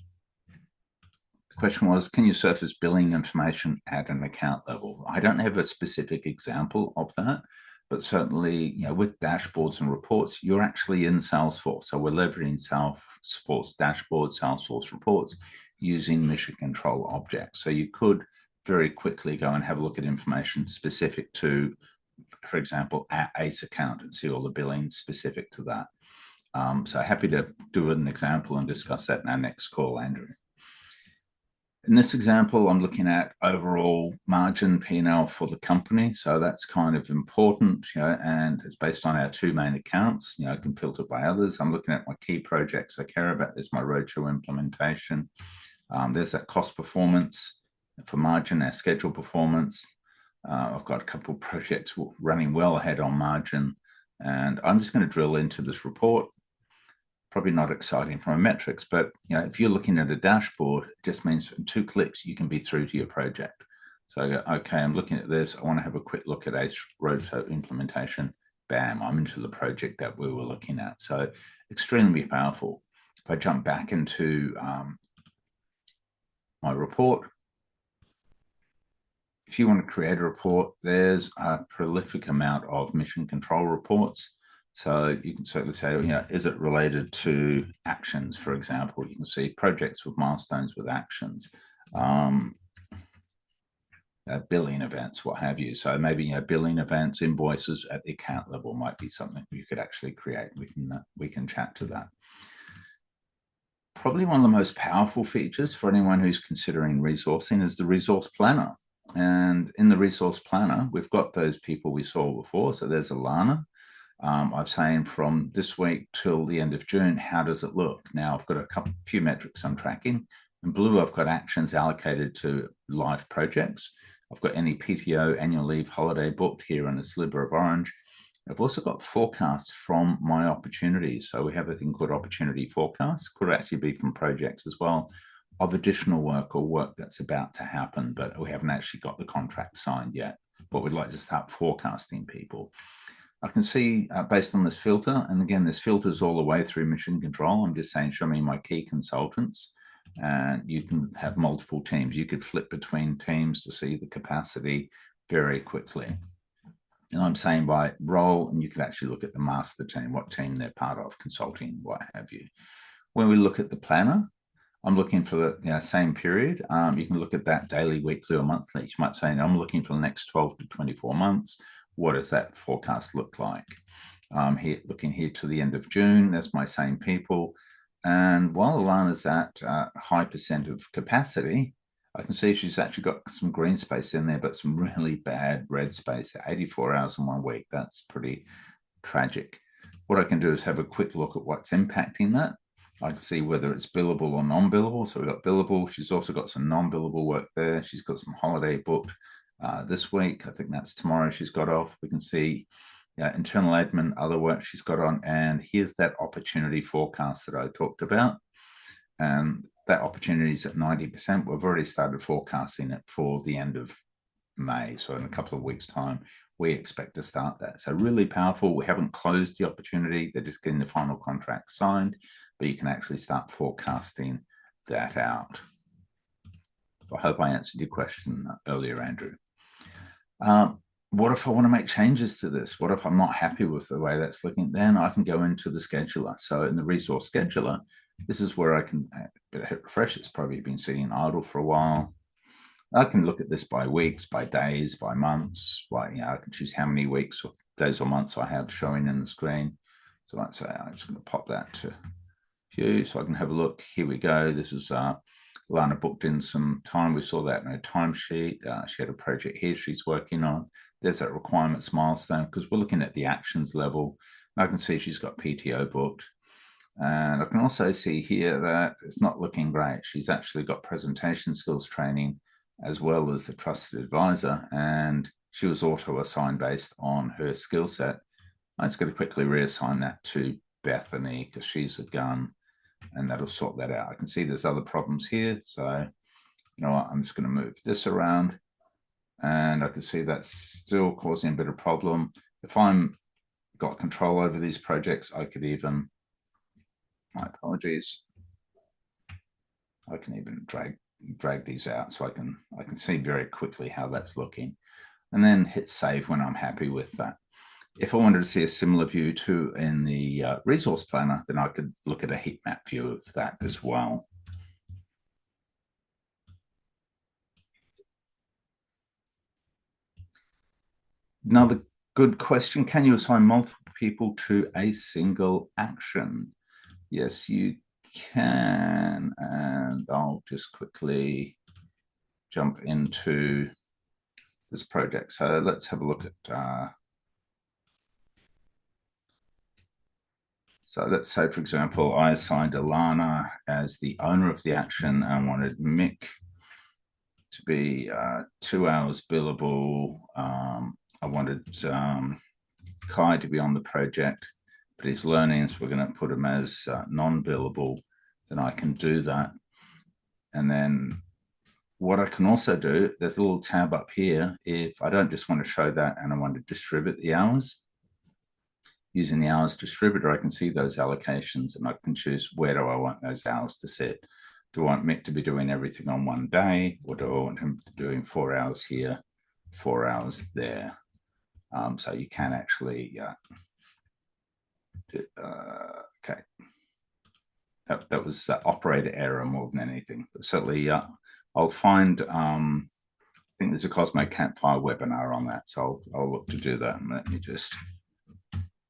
question was, can you surface billing information at an account level? I don't have a specific example of that, but certainly, with dashboards and reports, you're actually in Salesforce. So we're leveraging Salesforce dashboards, Salesforce reports using Mission Control objects. So you could very quickly go and have a look at information specific to, for example, our ACE account and see all the billing specific to that. So happy to do an example and discuss that in our next call, Andrew. In this example, I'm looking at overall margin P&L for the company. So that's kind of important, and it's based on our 2 main accounts. I can filter by others. I'm looking at my key projects I care about. There's my roadshow implementation. There's that cost performance for margin, our schedule performance. I've got a couple of projects running well ahead on margin, and I'm just going to drill into this report. Probably not exciting from a metrics, but if you're looking at a dashboard, it just means in 2 clicks you can be through to your project. So I go, okay, I'm looking at this. I want to have a quick look at ACE roadshow implementation. Bam, I'm into the project that we were looking at. So extremely powerful. If I jump back into my report, if you want to create a report, there's a prolific amount of Mission Control reports. So you can certainly say, is it related to actions, for example? You can see projects with milestones with actions, billing events, what have you. So maybe billing events, invoices at the account level might be something you could actually create. We can chat to that. Probably one of the most powerful features for anyone who's considering resourcing is the resource planner. And in the resource planner, we've got those people we saw before. So there's Alana. I've saying from this week till the end of June, how does it look? Now I've got a few metrics I'm tracking. In blue, I've got actions allocated to live projects. I've got any PTO, annual leave, holiday booked here in a sliver of orange. I've also got forecasts from my opportunities. So we have a thing called opportunity forecasts. Could actually be from projects as well, of additional work or work that's about to happen, but we haven't actually got the contract signed yet. But we'd like to start forecasting people. I can see based on this filter, and again, this filters all the way through mission control. I'm just saying, show me my key consultants, and you can have multiple teams. You could flip between teams to see the capacity very quickly. And I'm saying by role, and you could actually look at the master team, what team they're part of, consulting, what have you. When we look at the planner, I'm looking for the same period. You can look at that daily, weekly, or monthly. You might say, I'm looking for the next 12 to 24 months. What does that forecast look like? Here, looking here to the end of June, that's my same people. And while Alana's at high percent of capacity, I can see she's actually got some green space in there, but some really bad red space, 84 hours in 1 week. That's pretty tragic. What I can do is have a quick look at what's impacting that. I can see whether it's billable or non-billable. So we've got billable. She's also got some non-billable work there. She's got some holiday booked this week. I think that's tomorrow she's got off. We can see internal admin, other work she's got on. And here's that opportunity forecast that I talked about. And that opportunity is at 90%. We've already started forecasting it for the end of May. So in a couple of weeks' time, we expect to start that. So really powerful. We haven't closed the opportunity. They're just getting the final contract signed, but you can actually start forecasting that out. So I hope I answered your question earlier, Andrew. What if I want to make changes to this? What if I'm not happy with the way that's looking? Then I can go into the scheduler. So in the resource scheduler, this is where I can hit refresh. It's probably been sitting idle for a while. I can look at this by weeks, by days, by months. I can choose how many weeks or days or months I have showing in the screen. So let's say I'm just going to pop that to view so I can have a look. Here we go. This is Lana booked in some time. We saw that in her timesheet. She had a project here she's working on. There's that requirements milestone because we're looking at the actions level. I can see she's got PTO booked. And I can also see here that it's not looking great. She's actually got presentation skills training as well as the trusted advisor, and she was auto-assigned based on her skill set. I'm just going to quickly reassign that to Bethany because she's a gun, and that'll sort that out. I can see there's other problems here, so you know what, I'm just going to move this around, and I can see that's still causing a bit of problem. If I'm got control over these projects, I could even, my apologies, I can even drag these out so I can see very quickly how that's looking, and then hit save when I'm happy with that. If I wanted to see a similar view to in the resource planner, then I could look at a heat map view of that as well. Another good question, can you assign multiple people to a single action? Yes, you can, and I'll just quickly jump into this project. So let's have a look at so let's say, for example, I assigned Alana as the owner of the action and wanted Mick to be 2 hours billable. I wanted Kai to be on the project, but he's learning, so we're going to put him as non-billable. Then I can do that. And then what I can also do, there's a little tab up here. If I don't just want to show that and I want to distribute the hours, using the hours distributor, I can see those allocations and I can choose where do I want those hours to sit. Do I want Mick to be doing everything on one day, or do I want him to be doing 4 hours here, 4 hours there? So you can actually, okay. That was operator error more than anything. But certainly, I'll find, I think there's a Cosmo Campfire webinar on that. So I'll look to do that. And let me just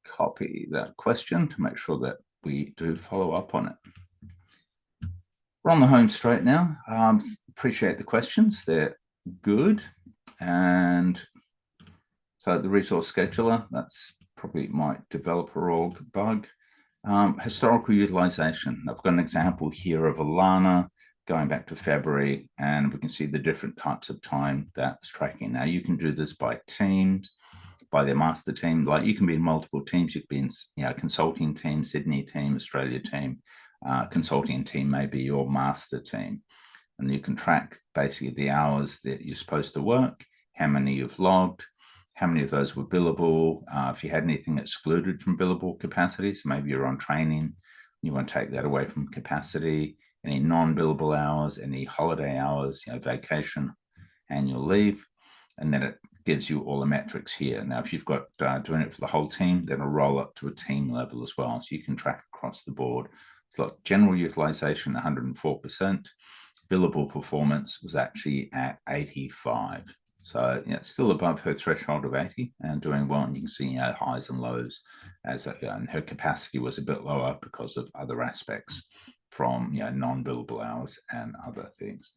copy that question to make sure that we do follow up on it. We're on the home straight now. Appreciate the questions. They're good. And so the resource scheduler, that's probably my developer org bug. Historical utilization. I've got an example here of Alana going back to February, and we can see the different types of time that's tracking. Now you can do this by teams, by their master team. Like you can be in multiple teams. You can be in consulting team, Sydney team, Australia team. Consulting team may be your master team. And you can track basically the hours that you're supposed to work, how many you've logged, how many of those were billable, if you had anything excluded from billable capacity, so maybe you're on training, you want to take that away from capacity, any non-billable hours, any holiday hours, vacation, annual leave, and then it gives you all the metrics here. Now, if you've got doing it for the whole team, then it'll roll up to a team level as well, so you can track across the board. So like general utilization, 104%. Billable performance was actually at 85. So it's still above her threshold of 80 and doing well. And you can see highs and lows as and her capacity was a bit lower because of other aspects from non-billable hours and other things.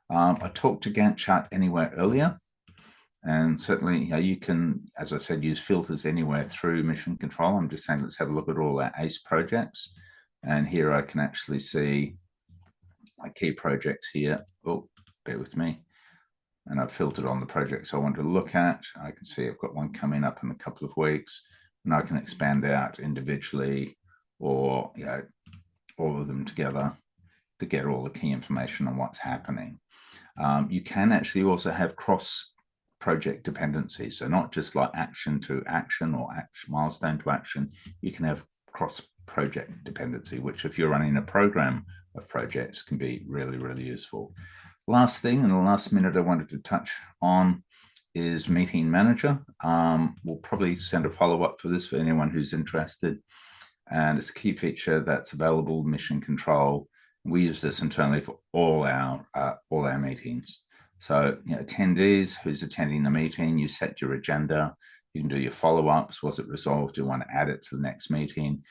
I talked to Gantt Chart Anywhere earlier, and certainly you can, as I said, use filters anywhere through Mission Control. I'm just saying let's have a look at all our ACE projects, and here I can actually see my key projects here. Oh, bear with me. And I've filtered on the projects I want to look at. I can see I've got one coming up in a couple of weeks, and I can expand out individually or all of them together to get all the key information on what's happening. You can actually also have cross project dependencies. So not just like action to action or milestone to action, you can have cross project dependency, which if you're running a program of projects can be really, really useful. Last thing in the last minute I wanted to touch on is Meeting Manager. We'll probably send a follow-up for this for anyone who's interested. And it's a key feature that's available in Mission Control. We use this internally for all our meetings. So attendees, who's attending the meeting, you set your agenda, you can do your follow-ups. Was it resolved? Do you want to add it to the next meeting?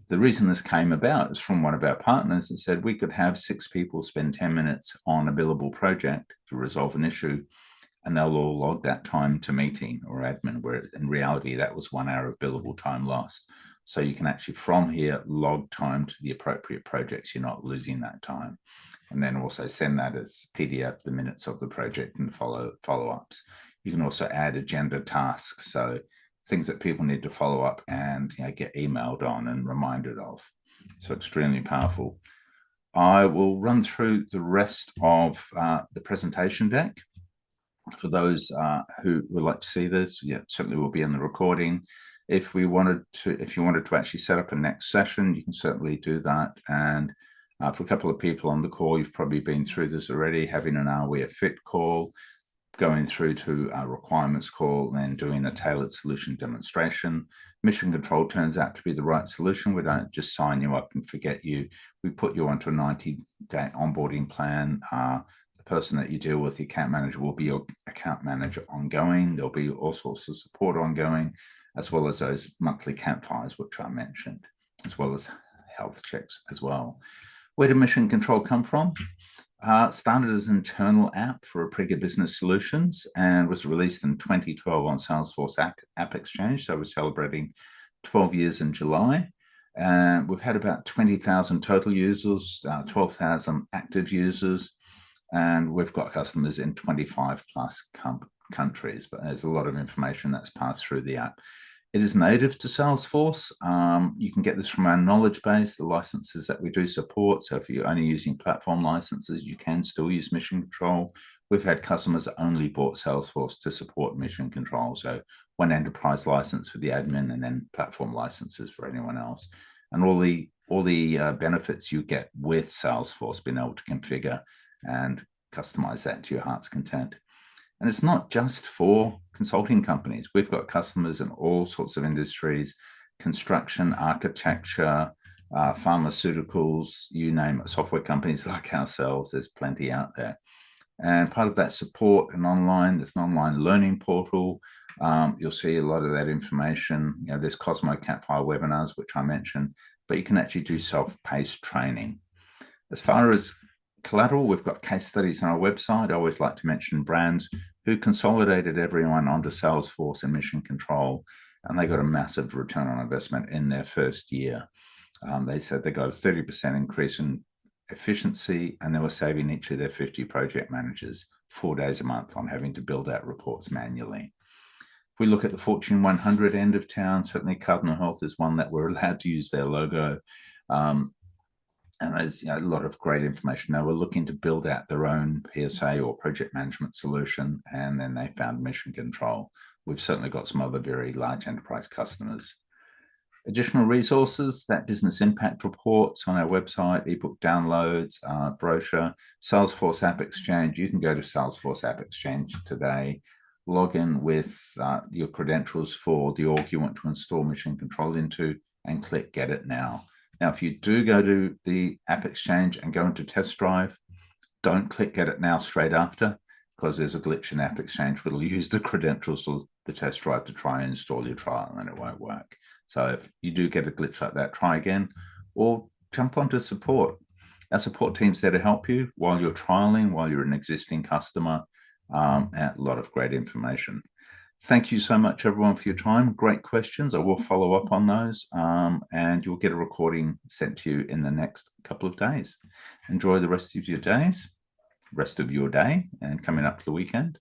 The reason this came about is from one of our partners that said we could have 6 people spend 10 minutes on a billable project to resolve an issue, and they'll all log that time to meeting or admin, where in reality that was 1 hour of billable time lost. So you can actually from here log time to the appropriate projects. You're not losing that time. And then also send that as PDF, the minutes of the project and follow-ups. You can also add agenda tasks. So things that people need to follow up and get emailed on and reminded of. So extremely powerful. I will run through the rest of the presentation deck. For those who would like to see this, certainly will be in the recording. If you wanted to actually set up a next session, you can certainly do that. And for a couple of people on the call, you've probably been through this already, having an Are We a Fit call, going through to a requirements call, and then doing a tailored solution demonstration. Mission Control turns out to be the right solution. We don't just sign you up and forget you. We put you onto a 90-day onboarding plan. The person that you deal with, the account manager, will be your account manager ongoing. There'll be all sorts of support ongoing, as well as those monthly campfires, which I mentioned, as well as health checks as well. Where did Mission Control come from? Started as an internal app for Apriga Business Solutions and was released in 2012 on Salesforce App Exchange. So we're celebrating 12 years in July. And we've had about 20,000 total users, 12,000 active users, and we've got customers in 25 plus countries. But there's a lot of information that's passed through the app. It is native to Salesforce. You can get this from our knowledge base, the licenses that we do support. So if you're only using platform licenses, you can still use Mission Control. We've had customers that only bought Salesforce to support Mission Control. So one enterprise license for the admin and then platform licenses for anyone else. And all the benefits you get with Salesforce, being able to configure and customize that to your heart's content. And it's not just for consulting companies. We've got customers in all sorts of industries, construction, architecture, pharmaceuticals, you name it, software companies like ourselves. There's plenty out there. And part of that support and there's an online learning portal. You'll see a lot of that information. There's Cosmo Campfire webinars, which I mentioned, but you can actually do self-paced training. As far as collateral, we've got case studies on our website. I always like to mention brands. who consolidated everyone onto Salesforce and Mission Control, and they got a massive return on investment in their first year. They said they got a 30% increase in efficiency, and they were saving each of their 50 project managers 4 days a month on having to build out reports manually. If we look at the Fortune 100 end of town, certainly Cardinal Health is one that we're allowed to use their logo. And there's a lot of great information. They were looking to build out their own PSA or project management solution, and then they found Mission Control. We've certainly got some other very large enterprise customers. Additional resources, that business impact reports on our website, ebook downloads, brochure, Salesforce App Exchange. You can go to Salesforce App Exchange today, log in with your credentials for the org you want to install Mission Control into, and click Get It Now. Now, if you do go to the App Exchange and go into Test Drive, don't click Get It Now straight after, because there's a glitch in App Exchange. It'll use the credentials of the test drive to try and install your trial, and it won't work. So if you do get a glitch like that, try again, or jump onto support. Our support team's there to help you while you're trialing, while you're an existing customer. A lot of great information. Thank you so much, everyone, for your time. Great questions. I will follow up on those, and you'll get a recording sent to you in the next couple of days. Enjoy the rest of your day, and coming up to the weekend.